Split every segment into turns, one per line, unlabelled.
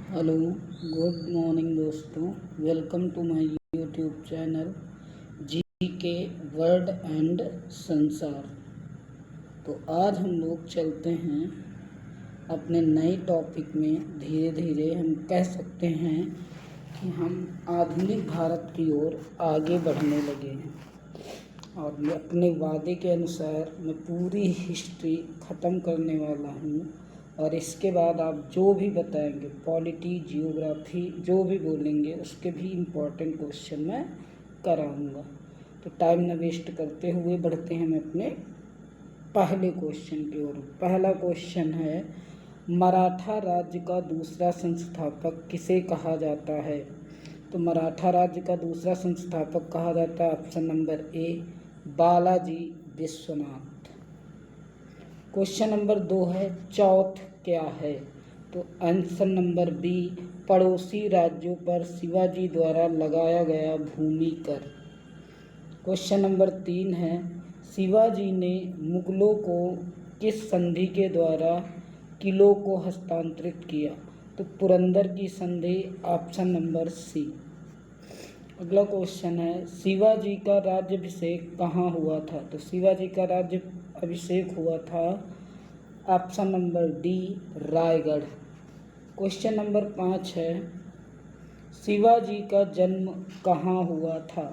Hello, good morning दोस्तों। Welcome to my YouTube channel G K word and संसार। तो आज हम लोग चलते हैं अपने नए टॉपिक में। धीरे धीरे हम कह सकते हैं कि हम आधुनिक भारत की ओर आगे बढ़ने लगे हैं और मैं अपने वादे के अनुसार मैं पूरी हिस्ट्री ख़त्म करने वाला हूँ। और इसके बाद आप जो भी बताएंगे, पॉलिटी, जियोग्राफी, जो भी बोलेंगे उसके भी इम्पोर्टेंट क्वेश्चन मैं कराऊंगा। तो टाइम न वेस्ट करते हुए बढ़ते हैं हम अपने पहले क्वेश्चन की ओर। पहला क्वेश्चन है, मराठा राज्य का दूसरा संस्थापक किसे कहा जाता है? तो मराठा राज्य का दूसरा संस्थापक कहा जाता है ऑप्शन नंबर ए बालाजी विश्वनाथ। क्वेश्चन नंबर 2 है, चौथ क्या है? तो आंसर नंबर बी पड़ोसी राज्यों पर शिवाजी द्वारा लगाया गया भूमि कर। क्वेश्चन नंबर 3 है, शिवाजी ने मुगलों को किस संधि के द्वारा किलों को हस्तांतरित किया? तो पुरंदर की संधि, ऑप्शन नंबर सी। अगला क्वेश्चन है, शिवाजी का राज्याभिषेक कहाँ हुआ था? तो शिवाजी का राज्य अभिषेक हुआ था option number D Raigarh. Question number 5 है, शिवाजी का जन्म कहाँ हुआ था?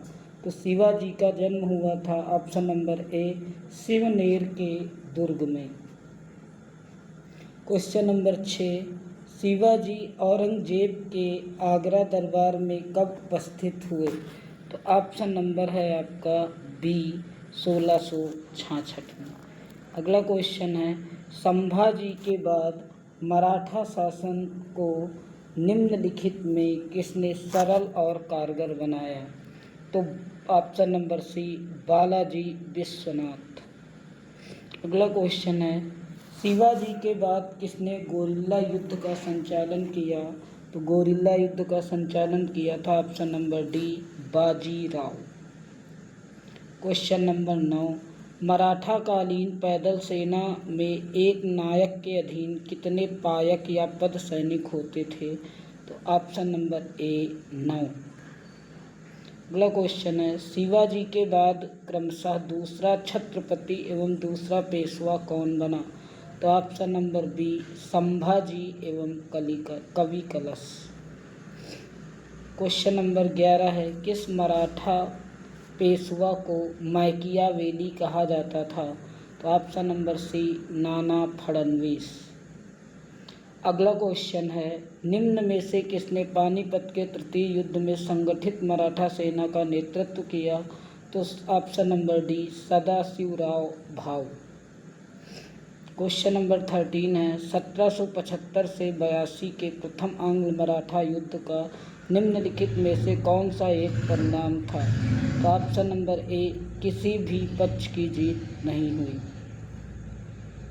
तो शिवाजी का जन्म हुआ था ऑप्शन नंबर ए शिवनेर के दुर्ग में। क्वेश्चन नंबर 6, शिवाजी औरंगजेब के आगरा दरबार में कब उपस्थित हुए? तो ऑप्शन नंबर है आपका बी 1666 में। अगला क्वेश्चन है, संभाजी के बाद मराठा शासन को निम्नलिखित में किसने सरल और कारगर बनाया? तो option number C Balaji Vishwanath. अगला क्वेश्चन है, शिवाजी के बाद किसने गोरिल्ला युद्ध का संचालन किया? तो गोरिल्ला युद्ध का संचालन किया था option number D Bajirao. Question number 9, Maratha कालीन पैदल सेना में एक नायक के अधीन कितने पायक या पद सैनिक होते थे? तो ऑप्शन नंबर ए 9। अगला क्वेश्चन है, शिवाजी के बाद क्रमशः दूसरा छत्रपति एवं दूसरा पेशवा कौन बना? तो ऑप्शन नंबर बी संभाजी एवं कवि कलश। क्वेश्चन नंबर 11 है, किस मराठा पेशवा को मैकियावेली कहा जाता था? तो ऑप्शन नंबर सी नाना फडणवीस। अगला क्वेश्चन है, निम्न में से किसने पानीपत के तृतीय युद्ध में संगठित मराठा सेना का नेतृत्व किया? तो option number D Sadashivrao Bhau. Question number 13 है, 1775 से 82 के प्रथम आंग्ल मराठा युद्ध का निम्नलिखित में से कौन सा एक परिणाम था? तो ऑप्शन नंबर ए किसी भी पक्ष की जीत नहीं हुई।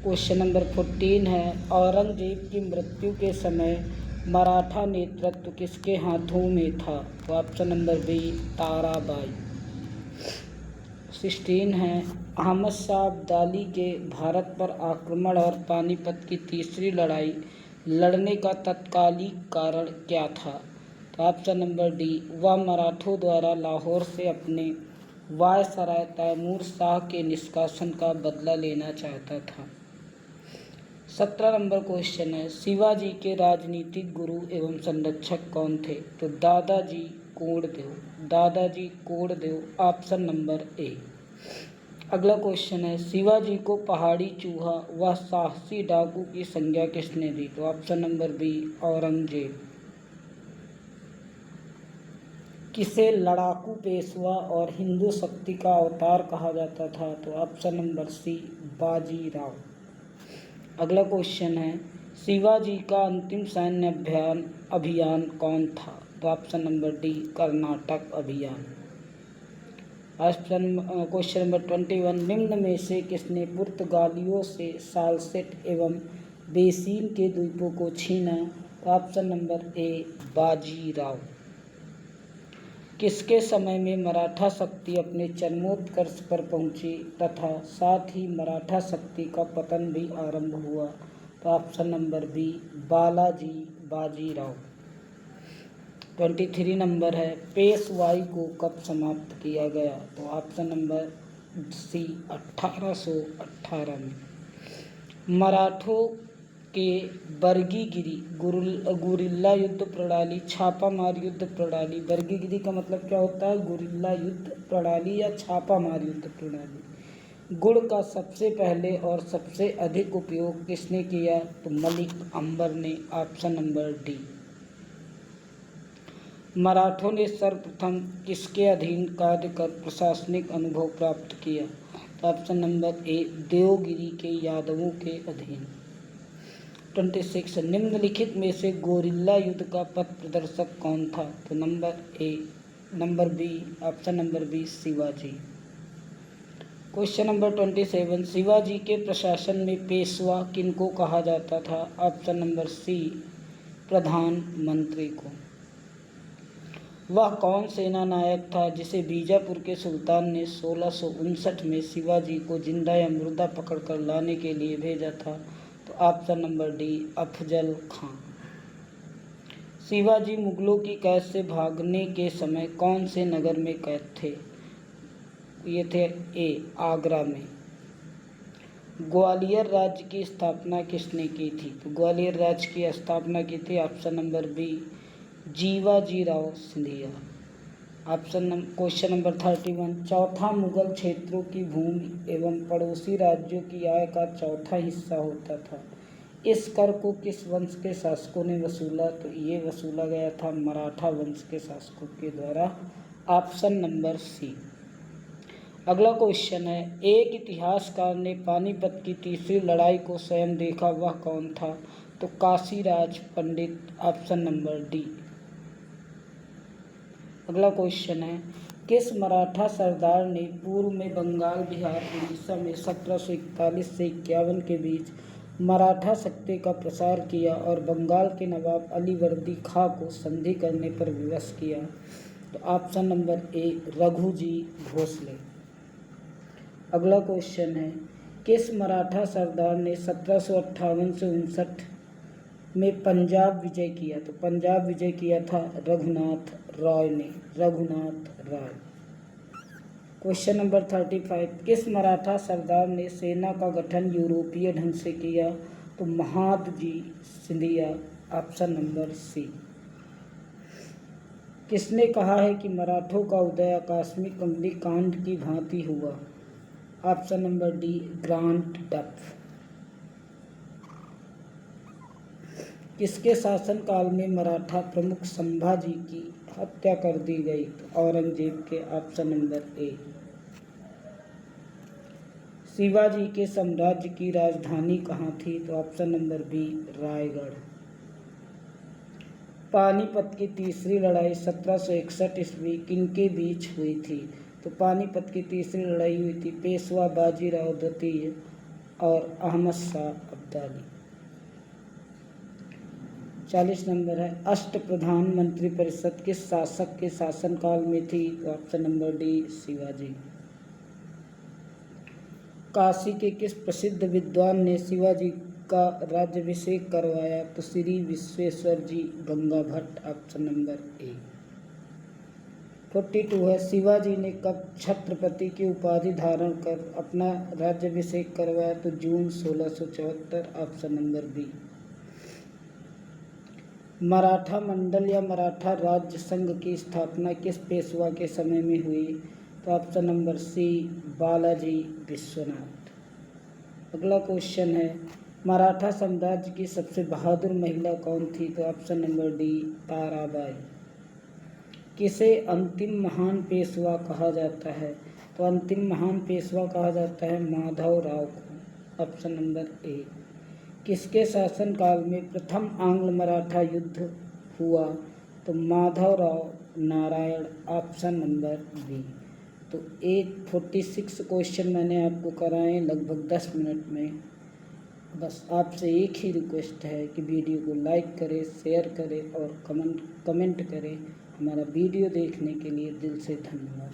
क्वेश्चन नंबर 14 है, औरंगजेब की मृत्यु के समय मराठा नेतृत्व किसके हाथों में था? तो ऑप्शन नंबर बी ताराबाई। 16 है, अहमद शाह अब्दाली के भारत पर आक्रमण और पानीपत की तीसरी लड़ाई लड़ने का तत्कालिक कारण क्या था? तो ऑप्शन नंबर डी वह मराठों द्वारा लाहौर से अपने वायसराय तैमूर शाह के निष्कासन का बदला लेना चाहता था। 17 नंबर क्वेश्चन है, शिवाजी के राजनीतिक गुरु एवं संरक्षक कौन थे? तो दादाजी कोंडदेव, ऑप्शन नंबर ए। अगला क्वेश्चन है, शिवाजी को पहाड़ी चूहा व साहसी डाकू की संज्ञा किसने दी? तो ऑप्शन नंबर बी औरंगजेब। किसे लड़ाकू पेशवा और हिंदू शक्ति का अवतार कहा जाता था? तो ऑप्शन नंबर सी बाजीराव। अगला क्वेश्चन है, शिवाजी का अंतिम सैन्य अभियान कौन था? तो ऑप्शन नंबर डी कर्नाटक अभियान। क्वेश्चन नंबर 21, निम्न में से किसने पुर्तगालियों से साल्सेट एवं बेसिन के द्वीपों को छीना? तो ऑप्शन नंबर ए बाजीराव। किसके समय में मराठा शक्ति अपने चरमोत्कर्ष पर पहुंची तथा साथ ही मराठा शक्ति का पतन भी आरंभ हुआ? तो option number B Balaji Bajirao. 23 number है, पेशवाई को कब समाप्त किया गया? तो ऑप्शन नंबर सी 1818 में। मराठों के वर्गीगिरी गुरिल्ला युद्ध प्रणाली, छापामार युद्ध प्रणाली। वर्गीगिरी का मतलब क्या होता है? गुरिल्ला युद्ध प्रणाली या छापामार युद्ध प्रणाली। गुड़ का सबसे पहले और सबसे अधिक उपयोग किसने किया? तो मलिक अंबर ने, ऑप्शन नंबर डी। मराठों ने सर्वप्रथम किसके अधीन कार्य कर प्रशासनिक अनुभव प्राप्त किया? तो ऑप्शन नंबर ए, देवगिरी के यादवों के अधीन। 26 निम्नलिखित में से गोरिल्ला युद्ध का पथ प्रदर्शक कौन था? तो number B, option number B, Shivaji. Question number 27 Shivaji के प्रशासन में पेशवा किनको कहा जाता था? ऑप्शन नंबर सी, प्रधानमंत्री को। वह कौन सेना नायक था जिसे बीजापुर के सुल्तान ने 1659 में शिवाजी को जिंदा या मुर्दा पकड़कर लाने के लिए भेजा था? तो ऑप्शन नंबर डी, अफजल खां। शिवाजी मुगलों की कैद से भागने के समय कौन से नगर में कैद थे? ये थे ए, आगरा में। ग्वालियर राज्य की स्थापना किसने की थी? तो ग्वालियर राज्य की स्थापना की थी, option number B, Jiwajirao Scindia. Question number 31 चौथा मुगल क्षेत्रों की भूमि एवं पड़ोसी राज्यों की आय का चौथा हिस्सा होता था। इस कर को किस वंश के शासकों ने वसूला? तो ये वसूला गया था मराठा वंश के शासकों के द्वारा, ऑप्शन नंबर सी। अगला क्वेश्चन है, एक इतिहासकार ने पानीपत की तीसरी लड़ाई को स्वयं देखा, वह कौन था? तो काशीराज पंडित, ऑप्शन नंबर डी। अगला क्वेश्चन है, किस मराठा सरदार ने पूर्व में बंगाल, बिहार, उड़ीसा में 1741 से 51 के बीच मराठा सत्ता का प्रसार किया और बंगाल के नवाब अलीवर्दी खां को संधि करने पर विवश किया? तो option number A, Raghuji Bhonsle. अगला क्वेश्चन है, किस मराठा सरदार ने 1758 से 59 में पंजाब विजय किया? तो पंजाब विजय किया था रघुनाथ रॉय ने, रघुनाथ राय। क्वेश्चन नंबर 35 किस मराठा सरदार ने सेना का गठन यूरोपीय ढंग से किया? तो Mahadji Scindia, option number C. किसने कहा है कि मराठों का उदय आकस्मिक अग्निकांड की भांति हुआ? ऑप्शन नंबर डी, ग्रांट डफ। किसके शासनकाल में मराठा प्रमुख संभाजी की हत्या कर दी गई? तो औरंगजेब के, ऑप्शन नंबर ए। शिवाजी के साम्राज्य की राजधानी कहाँ थी? तो option number B, Raigad. Panipat की तीसरी लड़ाई 1761 ईस्वी किनके बीच हुई थी? तो पानीपत की तीसरी लड़ाई हुई थी पेशवा बाजीराव द्वितीय और अहमद शाह अब्दाली। 40 नंबर है, अष्टप्रधान मंत्रिपरिषद किस शासक के शासनकाल में थी? तो option number D, Shivaji. Kashi के किस प्रसिद्ध विद्वान ने शिवाजी का राज्याभिषेक करवाया? तो Shri Vishweshwar ji Ganga Bhatt, option number A. 42 है, शिवाजी ने कब छत्रपति की उपाधि धारण कर अपना राज्याभिषेक करवाया? तो जून 1674, ऑप्शन नंबर बी। मराठा मंडल या मराठा राज्य संघ की स्थापना किस पेशवा के समय में हुई? तो option number C, Balaji Vishwanath. अगला क्वेश्चन है, मराठा साम्राज्य की सबसे बहादुर महिला कौन थी? तो ऑप्शन नंबर डी, ताराबाई। किसे अंतिम महान पेशवा कहा जाता है? तो अंतिम महान पेशवा कहा जाता है माधवराव को, ऑप्शन नंबर ए। किसके शासनकाल में प्रथम आंग्ल मराठा युद्ध हुआ? तो Madhavrao Narayan, option number B. तो 46 क्वेश्चन मैंने आपको कराए लगभग 10 मिनट में। बस आपसे एक ही रिक्वेस्ट है कि वीडियो को लाइक करें, शेयर करें और कमेंट करें। हमारा वीडियो देखने के लिए दिल से धन्यवाद।